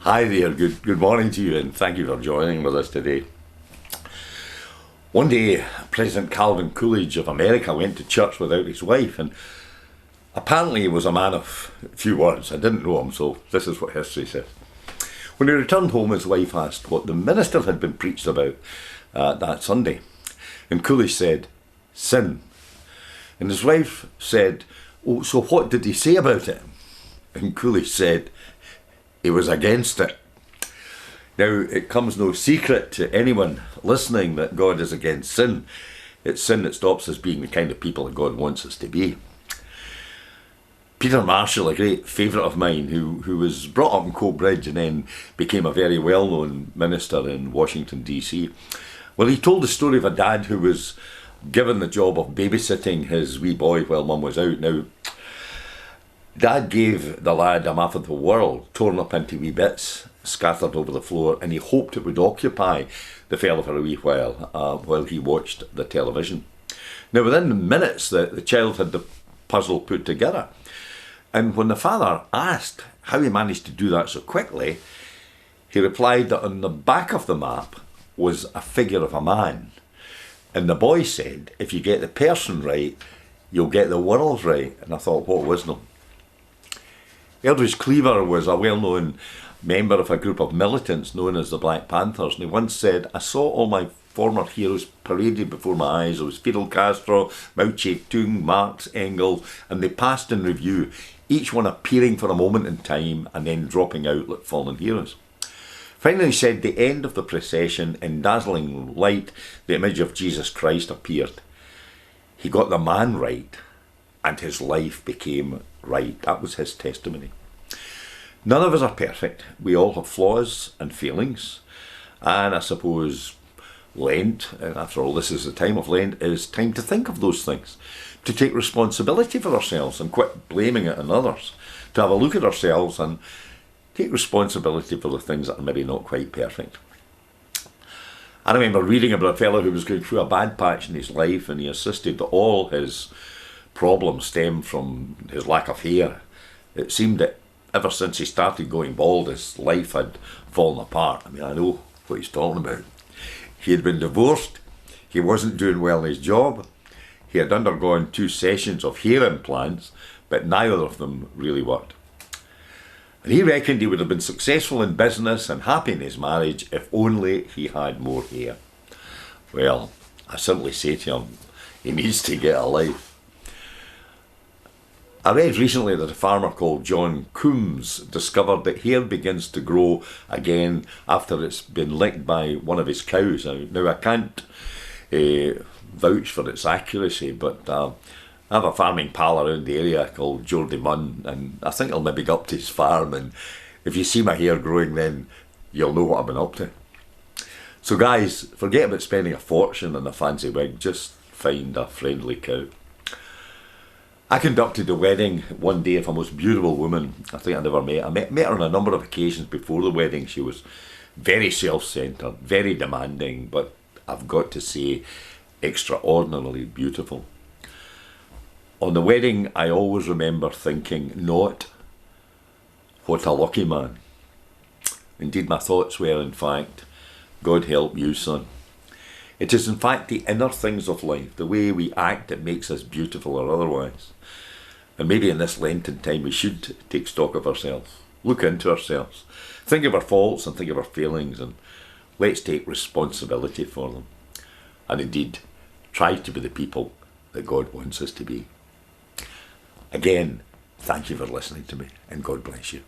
Hi there, good morning to you, and thank you for joining with us today. One day, President Calvin Coolidge of America went to church without his wife, and apparently he was a man of few words. I didn't know him, so this is what history says. When he returned home, his wife asked what the minister had been preached about that Sunday, and Coolidge said, sin. And his wife said, "Oh, so what did he say about it?" And Coolidge said, he was against it. Now, it comes no secret to anyone listening that God is against sin. It's sin that stops us being the kind of people that God wants us to be. Peter Marshall, a great favourite of mine, who was brought up in Coatbridge and then became a very well-known minister in Washington, D.C. Well, he told the story of a dad who was given the job of babysitting his wee boy while mum was out. Now, Dad gave the lad a map of the world, torn up into wee bits, scattered over the floor, and he hoped it would occupy the fella for a wee while he watched the television. Now, within minutes, the child had the puzzle put together. And when the father asked how he managed to do that so quickly, he replied that on the back of the map was a figure of a man. And the boy said, if you get the person right, you'll get the world right. And I thought, what wisdom. Eldridge Cleaver was a well-known member of a group of militants known as the Black Panthers, and he once said, I saw all my former heroes paraded before my eyes. It was Fidel Castro, Mao Zedong, Marx, Engels, and they passed in review, each one appearing for a moment in time and then dropping out like fallen heroes. Finally, he said, the end of the procession, in dazzling light, the image of Jesus Christ appeared. He got the man right, and his life became right. That was his testimony. None of us are perfect. We all have flaws and failings. And I suppose Lent, and after all this is the time of Lent, is time to think of those things, to take responsibility for ourselves and quit blaming it on others, to have a look at ourselves and take responsibility for the things that are maybe not quite perfect. I remember reading about a fellow who was going through a bad patch in his life, and he insisted that all his problems stemmed from his lack of hair. It seemed that ever since he started going bald, his life had fallen apart. I mean, I know what he's talking about. He had been divorced, he wasn't doing well in his job, he had undergone 2 sessions of hair implants, but neither of them really worked. And he reckoned he would have been successful in business and happy in his marriage if only he had more hair. Well, I simply say to him, he needs to get a life. I read recently that a farmer called John Coombs discovered that hair begins to grow again after it's been licked by one of his cows. Now I can't vouch for its accuracy, but I have a farming pal around the area called Geordie Munn, and I think I'll maybe go up to his farm, and if you see my hair growing, then you'll know what I've been up to. So guys, forget about spending a fortune on a fancy wig, just find a friendly cow. I conducted a wedding one day of a most beautiful woman I think I never met. I met her on a number of occasions before the wedding. She was very self-centred, very demanding, but I've got to say, extraordinarily beautiful. On the wedding, I always remember thinking, not, what a lucky man. Indeed, my thoughts were, in fact, God help you, son. It is in fact the inner things of life, the way we act, that makes us beautiful or otherwise. And maybe in this Lenten time we should take stock of ourselves, look into ourselves, think of our faults and think of our failings, and let's take responsibility for them. And indeed, try to be the people that God wants us to be. Again, thank you for listening to me, and God bless you.